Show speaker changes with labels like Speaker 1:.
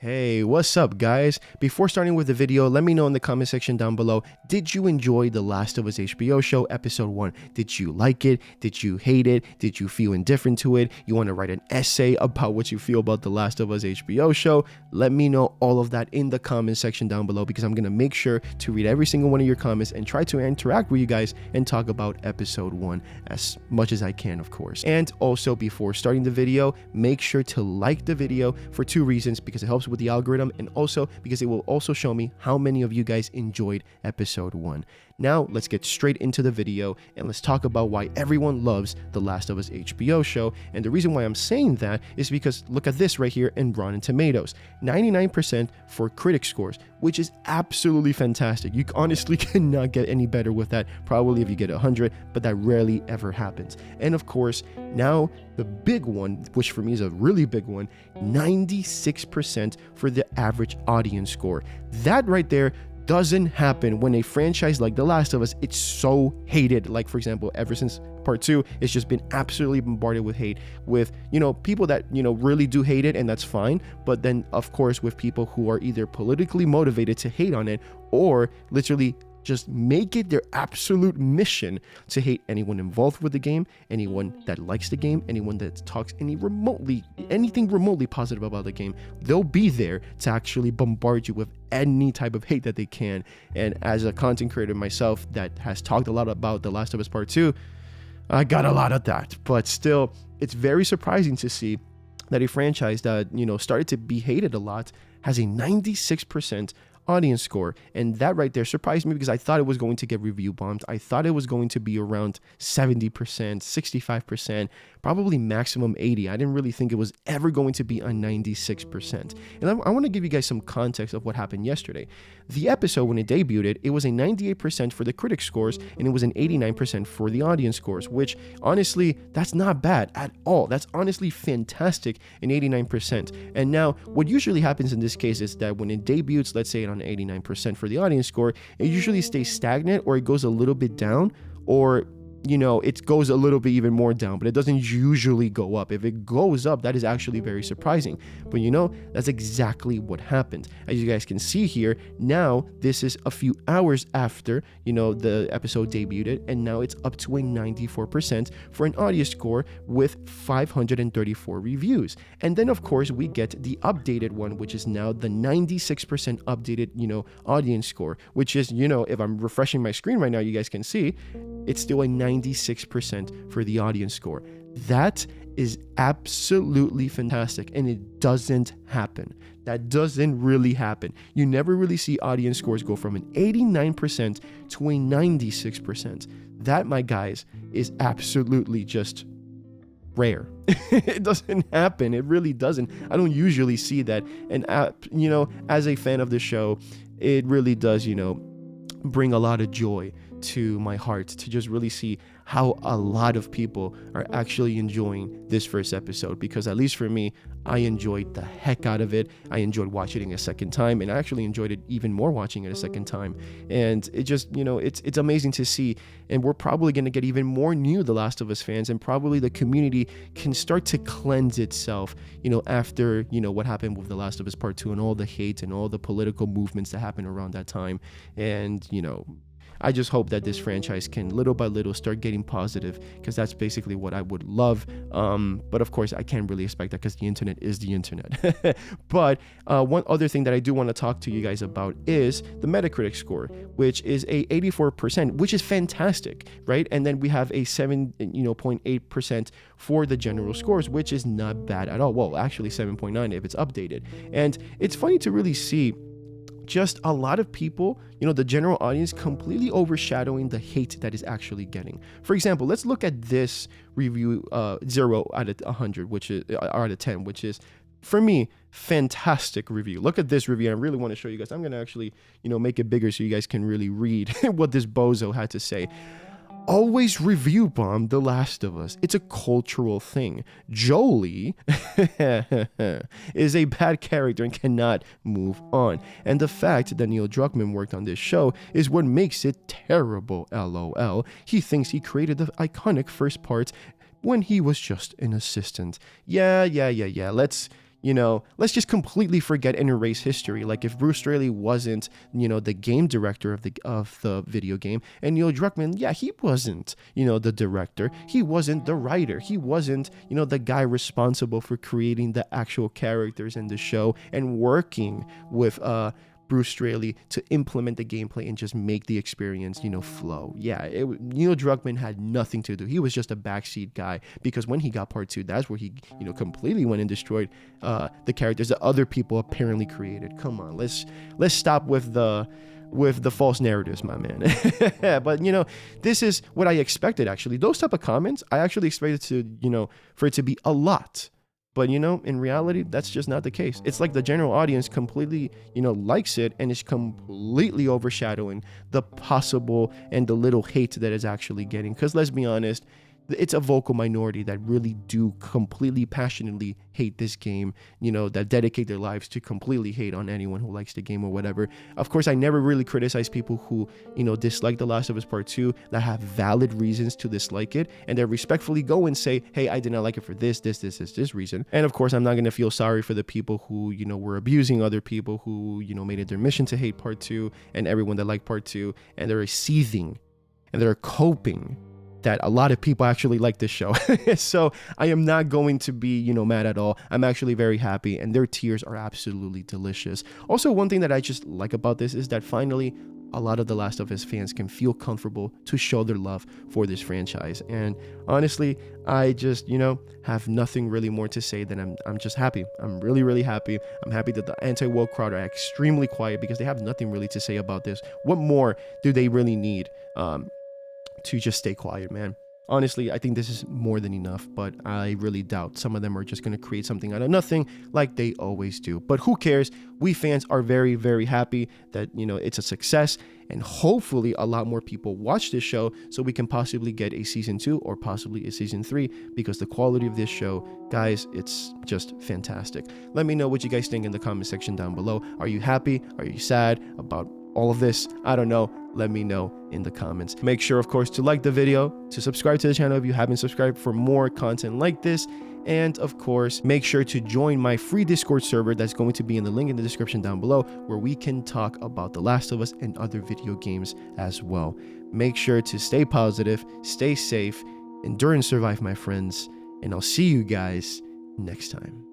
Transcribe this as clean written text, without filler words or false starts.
Speaker 1: Hey, what's up guys? Before starting with the video, let me know in the comment section down below, did you enjoy the Last of Us HBO show episode 1? Did you like it? Did you hate it? Did you feel indifferent to it? You want to write an essay about what you feel about the Last of Us HBO show? Let me know all of that in the comment section down below because I'm going to make sure to read every single one of your comments and try to interact with you guys and talk about episode 1 as much as I can, of course. And also before starting the video, make sure to like the video for 2 reasons, because it helps with the algorithm and also because it will also show me how many of you guys enjoyed episode 1. Now let's get straight into the video and let's talk about why everyone loves the Last of Us HBO show. And the reason why I'm saying that is because look at this right here in Rotten Tomatoes, 99% for critic scores, which is absolutely fantastic. You honestly cannot get any better with that, probably if you get 100, but that rarely ever happens. And of course, now the big one, which for me is a really big one, 96% for the average audience score. That right there doesn't happen when a franchise like The Last of Us, it's so hated. Like for example, ever since part 2, it's just been absolutely bombarded with hate, with people that really do hate it, and that's fine. But then of course with people who are either politically motivated to hate on it or literally just make it their absolute mission to hate anyone involved with the game, anyone that likes the game, anyone that talks anything remotely positive about the game. They'll be there to actually bombard you with any type of hate that they can. And as a content creator myself that has talked a lot about The Last of Us Part 2, I got a lot of that. But still, it's very surprising to see that a franchise that started to be hated a lot has a 96% audience score. And that right there surprised me because I thought it was going to get review bombed. I thought it was going to be around 70%, 65%, probably maximum 80. I didn't really think it was ever going to be a 96%. And I want to give you guys some context of what happened yesterday. The episode, when it debuted, it was a 98% for the critic scores and it was an 89% for the audience scores, which honestly, that's not bad at all. That's honestly fantastic, an 89%. And now what usually happens in this case is that when it debuts, let's say on 89% for the audience score, it usually stays stagnant or it goes a little bit down, or it goes a little bit even more down, but it doesn't usually go up. If it goes up, that is actually very surprising. But that's exactly what happened. As you guys can see here, now this is a few hours after, the episode debuted, and now it's up to a 94% for an audience score with 534 reviews. And then of course we get the updated one, which is now the 96% updated, audience score, which is, if I'm refreshing my screen right now, you guys can see it's still a 96% for the audience score. That is absolutely fantastic, and it doesn't happen. That doesn't really happen. You never really see audience scores go from an 89% to a 96%. That, my guys, is absolutely just rare. It doesn't happen. It really doesn't. I don't usually see that. And as a fan of the show, it really does, bring a lot of joy to my heart to just really see how a lot of people are actually enjoying this first episode, because at least for me, I enjoyed the heck out of it. I enjoyed watching it a second time, and I actually enjoyed it even more watching it a second time. And it just, it's amazing to see. And we're probably going to get even more new The Last of Us fans, and probably the community can start to cleanse itself, after, what happened with The Last of Us Part 2 and all the hate and all the political movements that happened around that time. And, I just hope that this franchise can little by little start getting positive, because that's basically what I would love. But of course, I can't really expect that because the internet is the internet. But one other thing that I do want to talk to you guys about is the Metacritic score, which is a 84%, which is fantastic, right? And then we have a 7.8% for the general scores, which is not bad at all. Well, actually 7.9 if it's updated. And it's funny to really see just a lot of people, the general audience completely overshadowing the hate that is actually getting. For example, let's look at this review, 0 out of 100, which is out of 10, which is, for me, fantastic review. Look at this review. I really want to show you guys. I'm going to actually, make it bigger so you guys can really read what this bozo had to say. Always review bomb The Last of Us. It's a cultural thing. Jolie is a bad character and cannot move on. And the fact that Neil Druckmann worked on this show is what makes it terrible, LOL. He thinks he created the iconic first part when he was just an assistant. Yeah. Let's let's just completely forget and erase history. Like if Bruce Straley wasn't, the game director of the video game, and Neil Druckmann, yeah, he wasn't, the director, he wasn't the writer, he wasn't, the guy responsible for creating the actual characters in the show and working with Bruce Straley to implement the gameplay and just make the experience, flow. Yeah, Neil Druckmann had nothing to do. He was just a backseat guy, because when he got part 2, that's where he, completely went and destroyed the characters that other people apparently created. Come on, let's stop with the false narratives, my man. But this is what I expected. Actually, those type of comments, I actually expected to, for it to be a lot. But, in reality, that's just not the case. It's like the general audience completely, likes it, and it's completely overshadowing the possible and the little hate that it's actually getting. Because let's be honest, it's a vocal minority that really do completely passionately hate this game, that dedicate their lives to completely hate on anyone who likes the game or whatever. Of course, I never really criticize people who, dislike The Last of Us Part 2 that have valid reasons to dislike it, and they respectfully go and say, hey, I did not like it for this reason. And of course, I'm not going to feel sorry for the people who, were abusing other people who, made it their mission to hate Part 2, and everyone that liked Part 2, and they're seething and they're coping that a lot of people actually like this show. So I am not going to be, mad at all. I'm actually very happy, and their tears are absolutely delicious. Also, one thing that I just like about this is that finally a lot of The Last of Us fans can feel comfortable to show their love for this franchise. And honestly, I just, have nothing really more to say than I'm just happy. I'm really, really happy. I'm happy that the anti-woke crowd are extremely quiet, because they have nothing really to say about this. What more do they really need? To just stay quiet, man. Honestly, I think this is more than enough, but I really doubt some of them are just going to create something out of nothing like they always do. But who cares? We fans are very, very happy that, it's a success, and hopefully a lot more people watch this show so we can possibly get a season 2 or possibly a season 3, because the quality of this show, guys, it's just fantastic. Let me know what you guys think in the comment section down below. Are you happy? Are you sad about all of this? I don't know. Let me know in the comments. Make sure, of course, to like the video, to subscribe to the channel if you haven't subscribed for more content like this, and of course, make sure to join my free Discord server that's going to be in the link in the description down below, where we can talk about The Last of Us and other video games as well. Make sure to stay positive, stay safe, endure and survive, my friends, and I'll see you guys next time.